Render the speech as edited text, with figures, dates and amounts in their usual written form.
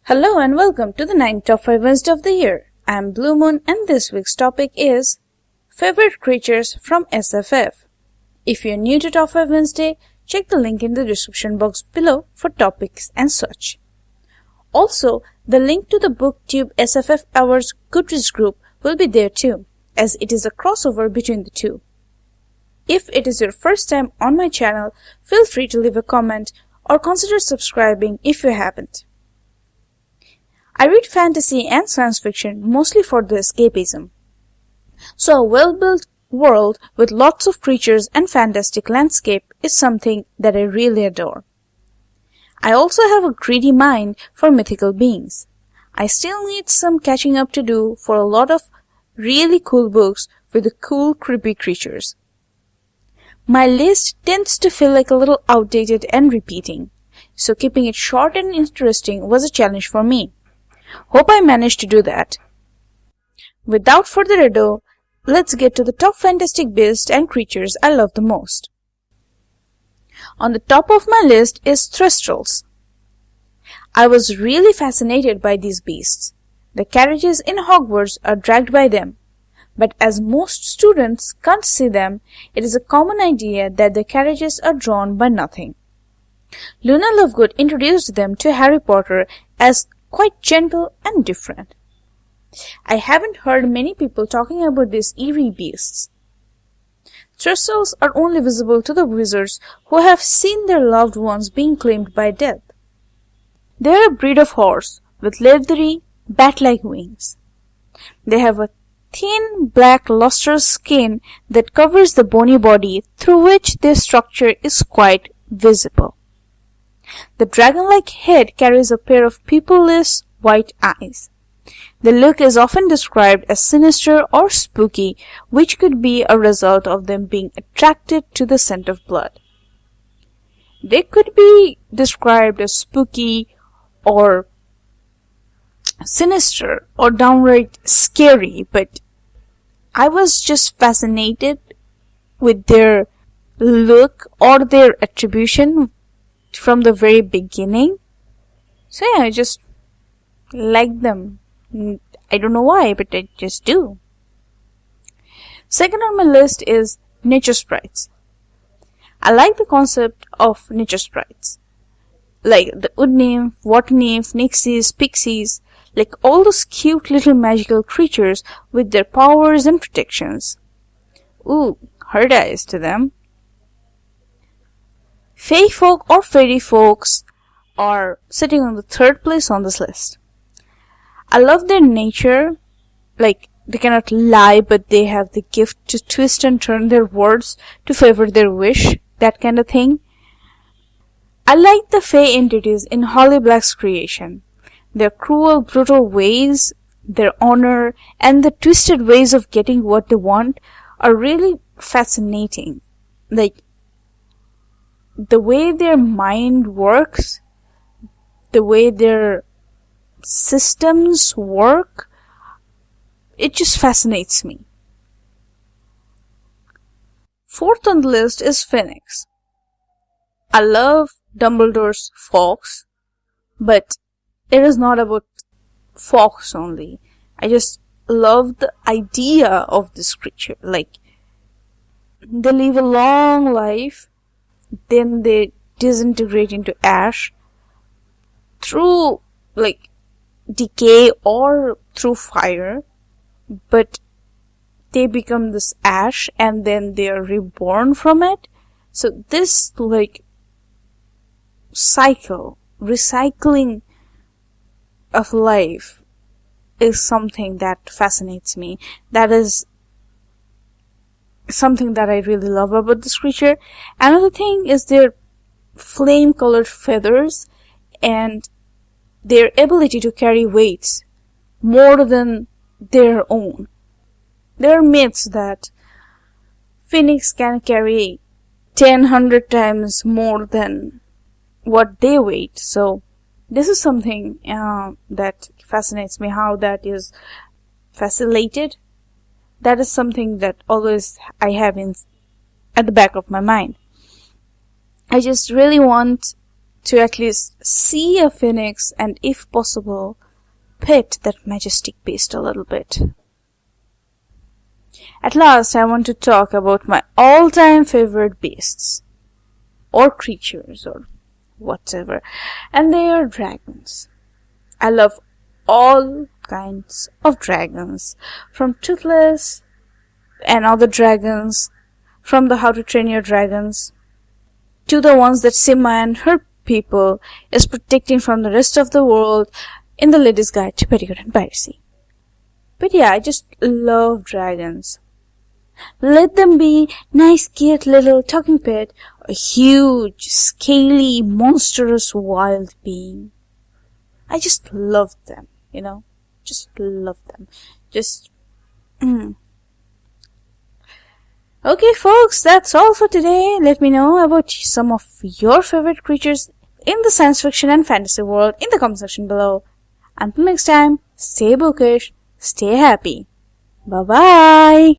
Hello and welcome to the 9 Top 5 Wednesday of the year. I am Blue Moon and this week's topic is Favorite Creatures from SFF. If you're new to Top 5 Wednesday, check the link in the description box below for topics and such. Also, the link to the BookTube SFF Babbles Goodreads group will be there too, as it is a crossover between the two. If it is your first time on my channel, feel free to leave a comment or consider subscribing if you haven't. I read fantasy and science fiction mostly for the escapism. So a well-built world with lots of creatures and fantastic landscape is something that I really adore. I also have a greedy mind for mythical beings. I still need some catching up to do for a lot of really cool books with the cool creepy creatures. My list tends to feel like a little outdated and repeating, so keeping it short and interesting was a challenge for me. Hope I managed to do that. Without further ado, let's get to the top fantastic beasts and creatures I love the most. On the top of my list is Thestrals. I was really fascinated by these beasts. The carriages in Hogwarts are dragged by them. But as most students can't see them, it is a common idea that the carriages are drawn by nothing. Luna Lovegood introduced them to Harry Potter as quite gentle and different. I haven't heard many people talking about these eerie beasts. Thestrals are only visible to the wizards who have seen their loved ones being claimed by death. They are a breed of horse with leathery, bat-like wings. They have a thin, black, lustrous skin that covers the bony body through which their structure is quite visible. The dragon-like head carries a pair of pupilless white eyes. The look is often described as sinister or spooky, which could be a result of them being attracted to the scent of blood. They could be described as spooky or sinister or downright scary, but I was just fascinated with their look or their attribution from the very beginning. So yeah, I just like them. I don't know why, but I just do. Second on my list is nature sprites. I like the concept of nature sprites. Like the wood nymph, water nymph, nixies, pixies, like all those cute little magical creatures with their powers and protections. Ooh, hard eyes to them. Fae folk or fairy folks are sitting on the third place on this list. I love their nature, like they cannot lie but they have the gift to twist and turn their words to favor their wish, that kind of thing. I like the Fae entities in Holly Black's creation. Their cruel, brutal ways, their honor, and the twisted ways of getting what they want are really fascinating. Like, the way their mind works, the way their systems work, it just fascinates me. Fourth on the list is Phoenix. I love Dumbledore's fox, but it is not about fox only. I just love the idea of this creature. Like, they live a long life, then they disintegrate into ash through like decay or through fire, but they become this ash and then they are reborn from it. So this like cycle, recycling of life is something that fascinates me. That is something that I really love about this creature. Another thing is their flame-colored feathers and their ability to carry weights more than their own. There are myths that Phoenix can carry 100 times more than what they weigh. So this is something that fascinates me, how that is facilitated. That is something that always I have at the back of my mind. I just really want to at least see a phoenix and, if possible, pet that majestic beast a little bit. At last, I want to talk about my all-time favorite beasts, or creatures, or whatever, and they are dragons. I love all kinds of dragons, from Toothless and other dragons, from the How to Train Your Dragons, to the ones that Simba and her people is protecting from the rest of the world in the Lady's Guide to Petticoat and Piracy. But yeah, I just love dragons. Let them be nice, cute little talking pet, a huge, scaly, monstrous wild being. I just love them, just love them. Okay, folks, that's all for today. Let me know about some of your favorite creatures in the science fiction and fantasy world in the comment section below. Until next time, stay bookish, stay happy. Bye-bye.